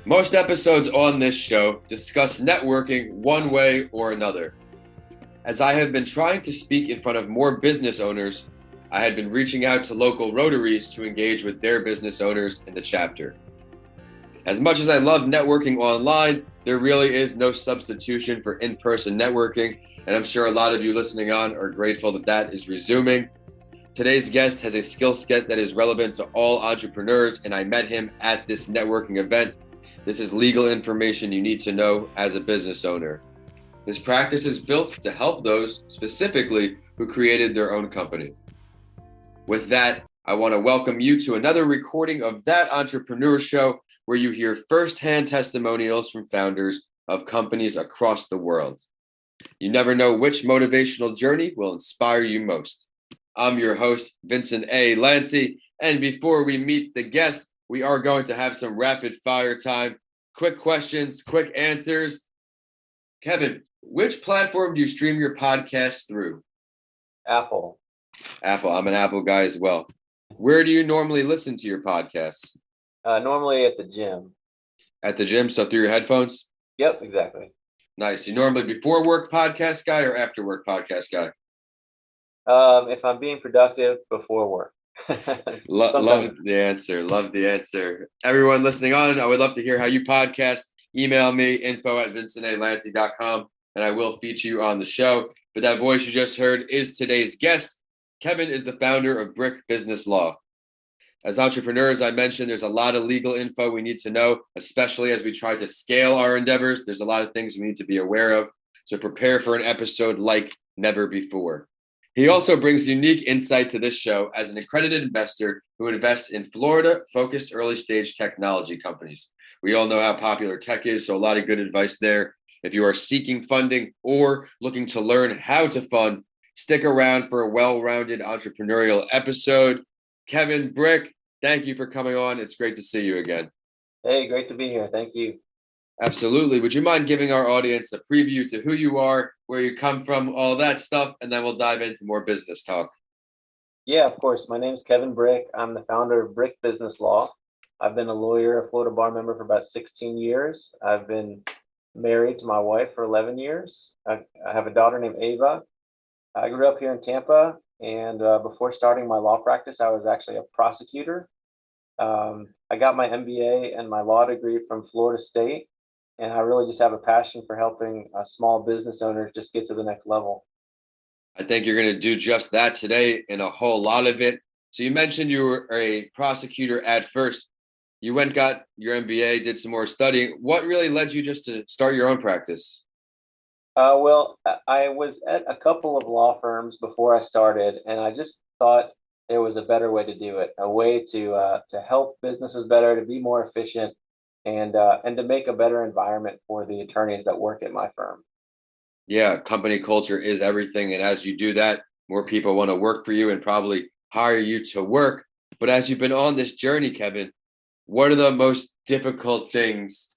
Most episodes on this show discuss networking one way or another. As I have been trying to speak in front of more business owners, I had been reaching out to local Rotaries to engage with their business owners in the chapter. As much as I love networking online, there really is no substitution for in-person networking, and I'm sure a lot of you listening on are grateful that that is resuming. Today's guest has a skill set that is relevant to all entrepreneurs, and I met him at this networking event. This is legal information you need to know as a business owner. This practice is built to help those specifically who created their own company. With that, I want to welcome you to another recording of That Entrepreneur Show, where you hear firsthand testimonials from founders of companies across the world. You never know which motivational journey will inspire you most. I'm your host, Vincent A. Lancy, and before we meet the guest, we are going to have some rapid fire time. Quick questions, quick answers. Kevin, which platform do you stream your podcast through? Apple. Apple. I'm an Apple guy as well. Where do you normally listen to your podcasts? Normally at the gym. At the gym, so through your headphones? Yep, exactly. Nice. You normally before work podcast guy or after work podcast guy? If I'm being productive, before work. Love the answer. Love the answer. Everyone listening on, I would love to hear how you podcast. Email me, info@vincentalancy.com, and I will feature you on the show. But that voice you just heard is today's guest. Kevin is the founder of Brick Business Law. As entrepreneurs, I mentioned there's a lot of legal info we need to know, especially as we try to scale our endeavors. There's a lot of things we need to be aware of. So prepare for an episode like never before. He also brings unique insight to this show as an accredited investor who invests in Florida-focused early-stage technology companies. We all know how popular tech is, so a lot of good advice there. If you are seeking funding or looking to learn how to fund, stick around for a well-rounded entrepreneurial episode. Kevin Brick, thank you for coming on. It's great to see you again. Hey, great to be here. Thank you. Absolutely. Would you mind giving our audience a preview to who you are, where you come from, all that stuff, and then we'll dive into more business talk? Yeah, of course. My name is Kevin Brick. I'm the founder of Brick Business Law. I've been a lawyer, a Florida bar member for about 16 years. I've been married to my wife for 11 years. I have a daughter named Ava. I grew up here in Tampa, and before starting my law practice, I was actually a prosecutor. I got my MBA and my law degree from Florida State. And I really just have a passion for helping small business owners just get to the next level. I think you're going to do just that today and a whole lot of it. So you mentioned you were a prosecutor at first. You went, got your MBA, did some more studying. What really led you just to start your own practice? Well, I was at a couple of law firms before I started, and I just thought there was a better way to do it, a way to help businesses better, to be more efficient, and to make a better environment for the attorneys that work at my firm. Yeah, company culture is everything. And as you do that, more people want to work for you and probably hire you to work. But as you've been on this journey, Kevin, what are the most difficult things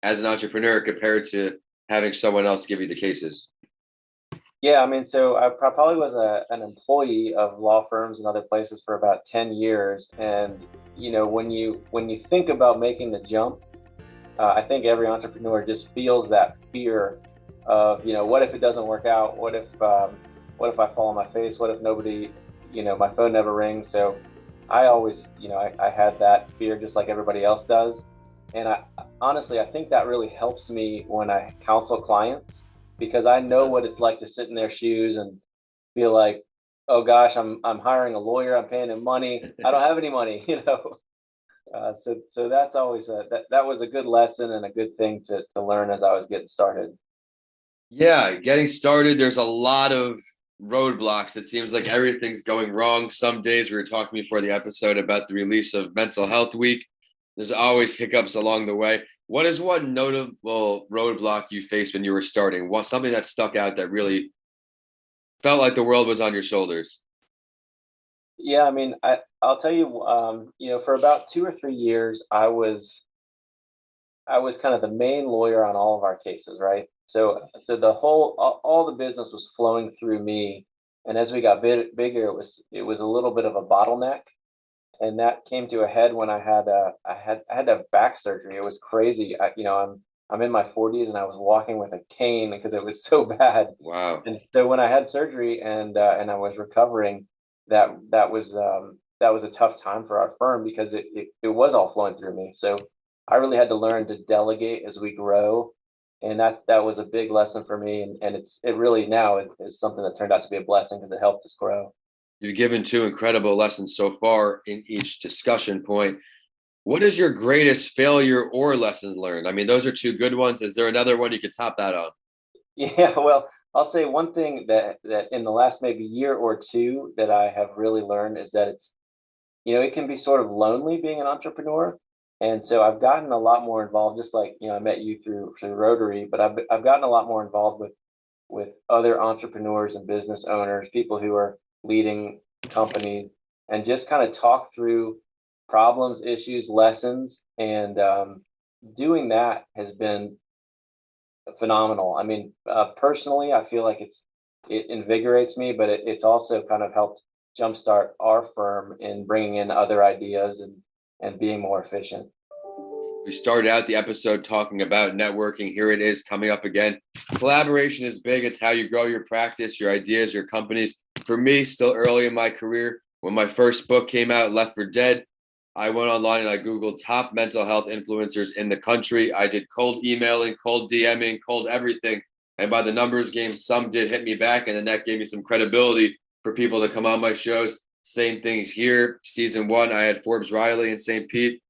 as an entrepreneur compared to having someone else give you the cases? Yeah, I mean, so I probably was an employee of law firms and other places for about 10 years. And, when you think about making the jump, I think every entrepreneur just feels that fear of, what if it doesn't work out? What if I fall on my face? What if nobody, my phone never rings? So I always, I had that fear just like everybody else does. And honestly, I think that really helps me when I counsel clients, because I know what it's like to sit in their shoes and feel like, oh gosh, I'm hiring a lawyer, I'm paying him money, I don't have any money, So that's always that was a good lesson and a good thing to learn as I was getting started. Yeah, getting started, there's a lot of roadblocks. It seems like everything's going wrong. Some days we were talking before the episode about the release of Mental Health Week. There's always hiccups along the way. What is one notable roadblock you faced when you were starting? Something that stuck out that really felt like the world was on your shoulders? Yeah, I mean, I'll tell you, for about 2 or 3 years, I was kind of the main lawyer on all of our cases, right? So the whole all the business was flowing through me, and as we got bigger, it was a little bit of a bottleneck. and that came to a head when I had to have back surgery. It was crazy. I'm in my 40s and I was walking with a cane because it was so bad. Wow. And so when I had surgery and I was recovering, that was a tough time for our firm because it was all flowing through me. So I really had to learn to delegate as we grow, and that was a big lesson for me. And it really now is something that turned out to be a blessing because it helped us grow. You've given two incredible lessons so far in each discussion point. What is your greatest failure or lessons learned? I mean, those are two good ones. Is there another one you could top that on? Yeah, well, I'll say one thing that in the last maybe year or two that I have really learned is that it can be sort of lonely being an entrepreneur. And so I've gotten a lot more involved, just like, I met you through Rotary, but I've gotten a lot more involved with other entrepreneurs and business owners, people who are leading companies, and just kind of talk through problems, issues, lessons, and doing that has been phenomenal. I mean, personally, I feel like it invigorates me, but it's also kind of helped jumpstart our firm in bringing in other ideas and being more efficient. We started out the episode talking about networking. Here it is coming up again. Collaboration is big. It's how you grow your practice, your ideas, your companies. For me, still early in my career, when my first book came out, Left for Dead, I went online and I Googled top mental health influencers in the country. I did cold emailing, cold DMing, cold everything. And by the numbers game, some did hit me back. And then that gave me some credibility for people to come on my shows. Same things here. Season 1, I had Forbes Riley and St. Pete,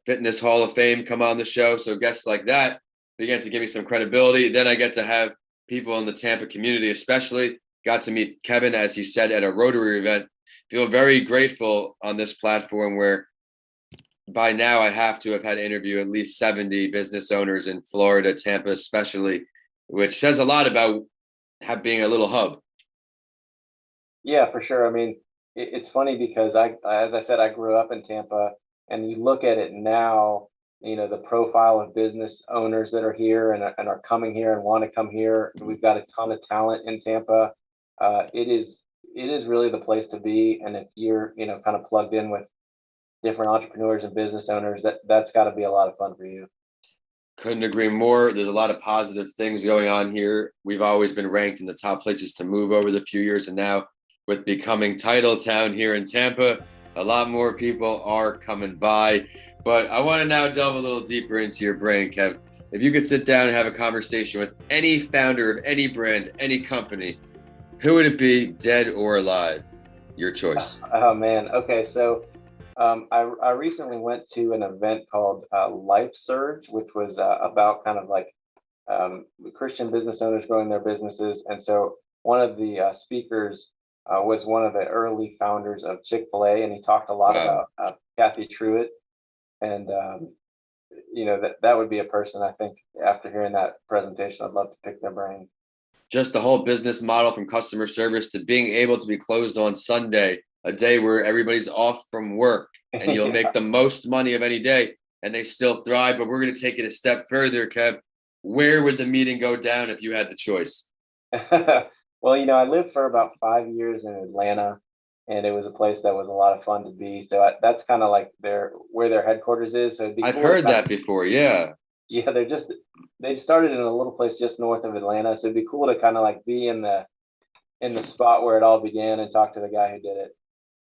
Fitness Hall of Fame, come on the show. So guests like that began to give me some credibility. Then I get to have people in the Tampa community, especially got to meet Kevin, as he said, at a Rotary event. Feel very grateful on this platform where by now I have to have had to interview at least 70 business owners in Florida, Tampa especially, which says a lot about being a little hub. Yeah, for sure. I mean, it's funny because as I said, I grew up in Tampa, and you look at it now, the profile of business owners that are here and are coming here and want to come here. We've got a ton of talent in Tampa. It is really the place to be, and if you're kind of plugged in with different entrepreneurs and business owners, that's got to be a lot of fun for you. Couldn't agree more. There's a lot of positive things going on here. We've always been ranked in the top places to move over the few years, and now with becoming title town here in Tampa, a lot more people are coming by. But I want to now delve a little deeper into your brain, Kev. If you could sit down and have a conversation with any founder of any brand, any company, who would it be, dead or alive? Your choice. Oh man. Okay, so I recently went to an event called Life Surge, which was about kind of like Christian business owners growing their businesses. And so one of the speakers was one of the early founders of Chick-fil-A, and he talked a lot Wow. about Kathy Truitt. And that would be a person I think after hearing that presentation, I'd love to pick their brain. Just the whole business model from customer service to being able to be closed on Sunday, a day where everybody's off from work and you'll Yeah. make the most money of any day and they still thrive. But we're going to take it a step further, Kev. Where would the meeting go down if you had the choice? Well, I lived for about 5 years in Atlanta, and it was a place that was a lot of fun to be. So that's kind of like where their headquarters is. So it'd be I've cool to heard that before. Yeah. yeah, they started in a little place just north of Atlanta. So it'd be cool to kind of like be in the spot where it all began and talk to the guy who did it.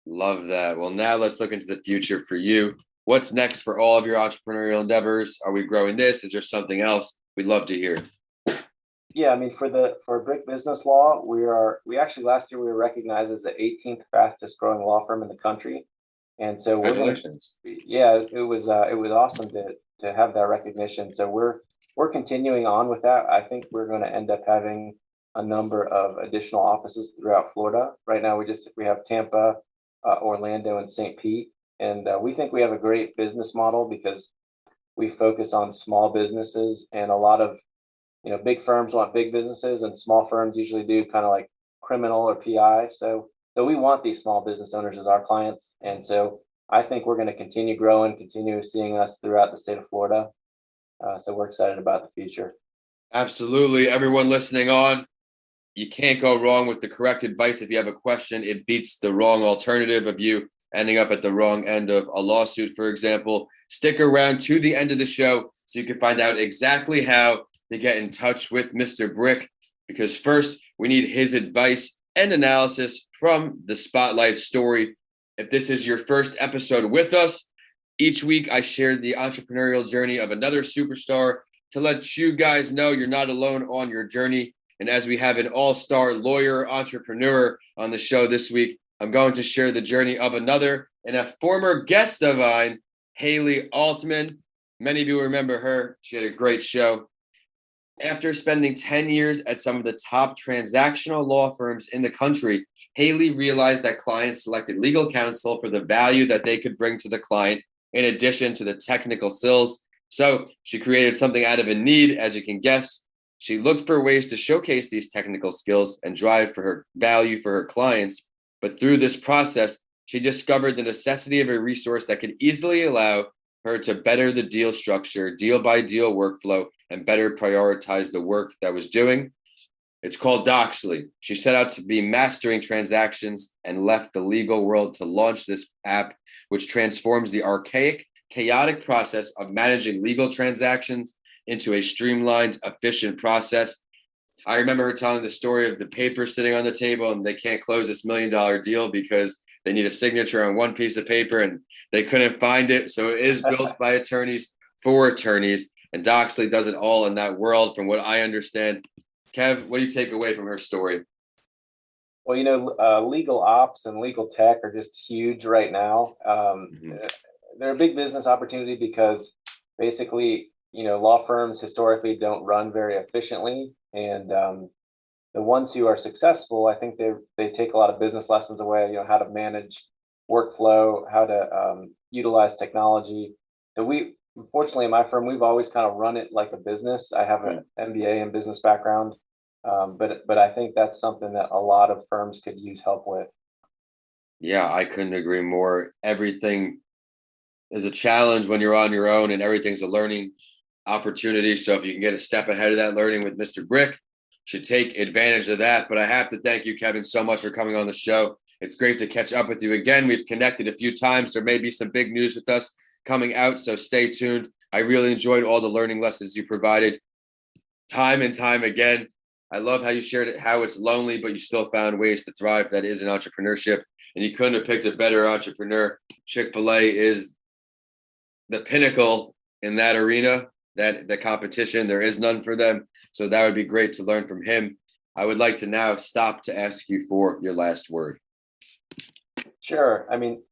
Love that. Well, now let's look into the future for you. What's next for all of your entrepreneurial endeavors? Are we growing this? Is there something else? We'd love to hear. Yeah, I mean for Brick Business Law, we actually last year we were recognized as the 18th fastest growing law firm in the country, and so we're gonna Congratulations. yeah, it was awesome to have that recognition. So we're continuing on with that. I think we're going to end up having a number of additional offices throughout Florida. Right now we have Tampa, Orlando, and St. Pete, and we think we have a great business model because we focus on small businesses, and a lot of big firms want big businesses, and small firms usually do kind of like criminal or PI. So we want these small business owners as our clients, and so I think we're going to continue growing, continue seeing us throughout the state of Florida. So we're excited about the future. Absolutely. Everyone listening on, you can't go wrong with the correct advice. If you have a question, it beats the wrong alternative of you ending up at the wrong end of a lawsuit, for example. Stick around to the end of the show so you can find out exactly how to get in touch with Mr. Brick, because first we need his advice and analysis from the Spotlight story. If this is your first episode with us, each week I share the entrepreneurial journey of another superstar to let you guys know you're not alone on your journey. And as we have an all-star lawyer entrepreneur on the show this week, I'm going to share the journey of another and a former guest of mine, Haley Altman. Many of you remember her. She had a great show. After spending 10 years at some of the top transactional law firms in the country, Haley realized that clients selected legal counsel for the value that they could bring to the client in addition to the technical skills. So she created something out of a need, as you can guess. She looked for ways to showcase these technical skills and drive for her value for her clients. But through this process, she discovered the necessity of a resource that could easily allow her to better the deal structure, deal by deal workflow, and better prioritize the work that was doing. It's called Doxly. She set out to be mastering transactions and left the legal world to launch this app, which transforms the archaic, chaotic process of managing legal transactions into a streamlined, efficient process. I remember her telling the story of the paper sitting on the table and they can't close this $1 million deal because they need a signature on one piece of paper and they couldn't find it. So it is built by attorneys for attorneys, and Doxly does it all in that world, from what I understand. Kev, what do you take away from her story? Well, legal ops and legal tech are just huge right now. They're a big business opportunity because basically, law firms historically don't run very efficiently. And the ones who are successful, I think they take a lot of business lessons away, how to manage workflow, how to utilize technology. So fortunately, in my firm, we've always kind of run it like a business. I have an MBA and business background, but I think that's something that a lot of firms could use help with. Yeah, I couldn't agree more. Everything is a challenge when you're on your own, and everything's a learning opportunity. So if you can get a step ahead of that learning with Mr. Brick, should take advantage of that. But I have to thank you, Kevin, so much for coming on the show. It's great to catch up with you again. We've connected a few times. There may be some big news with us coming out, so stay tuned. I really enjoyed all the learning lessons you provided time and time again. I love how you shared it, how it's lonely, but you still found ways to thrive. That is an entrepreneurship, and you couldn't have picked a better entrepreneur. Chick-fil-A is the pinnacle in that arena, that the competition. There is none for them. So that would be great to learn from him. I would like to now stop to ask you for your last word. Sure. I mean,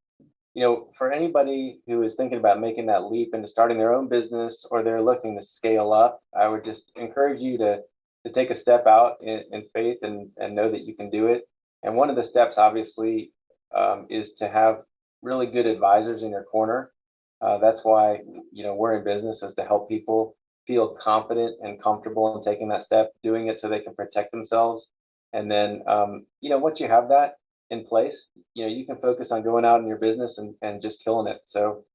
for anybody who is thinking about making that leap into starting their own business, or they're looking to scale up, I would just encourage you to take a step out in faith and know that you can do it. And one of the steps, obviously, is to have really good advisors in your corner. That's why, we're in business, is to help people feel confident and comfortable in taking that step, doing it so they can protect themselves. And then, once you have that in place, you can focus on going out in your business and just killing it. So,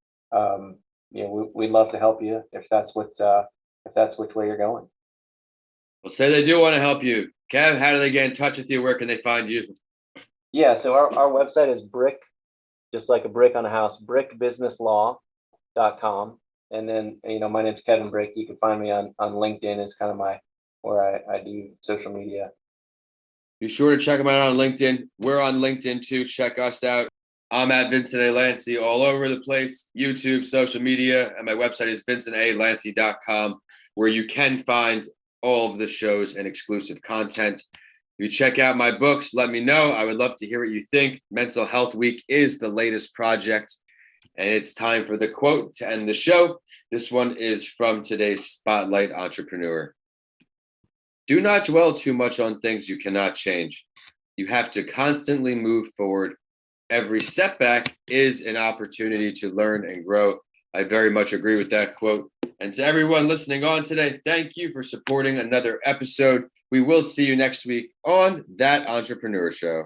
we'd love to help you if that's which way you're going. Well, say they do want to help you. Kev, how do they get in touch with you? Where can they find you? Yeah, so our website is brick, just like a brick on a house, brickbusinesslaw.com. And then, my name's Kevin Brick. You can find me on LinkedIn is kind of where I do social media. Be sure to check them out on LinkedIn. We're on LinkedIn too. Check us out. I'm at Vincent A. Lancy all over the place, YouTube, social media, and my website is vincentalancy.com, where you can find all of the shows and exclusive content. If you check out my books, let me know. I would love to hear what you think. Mental Health Week is the latest project, and it's time for the quote to end the show. This one is from today's Spotlight Entrepreneur. Do not dwell too much on things you cannot change. You have to constantly move forward. Every setback is an opportunity to learn and grow. I very much agree with that quote. And to everyone listening on today, thank you for supporting another episode. We will see you next week on That Entrepreneur Show.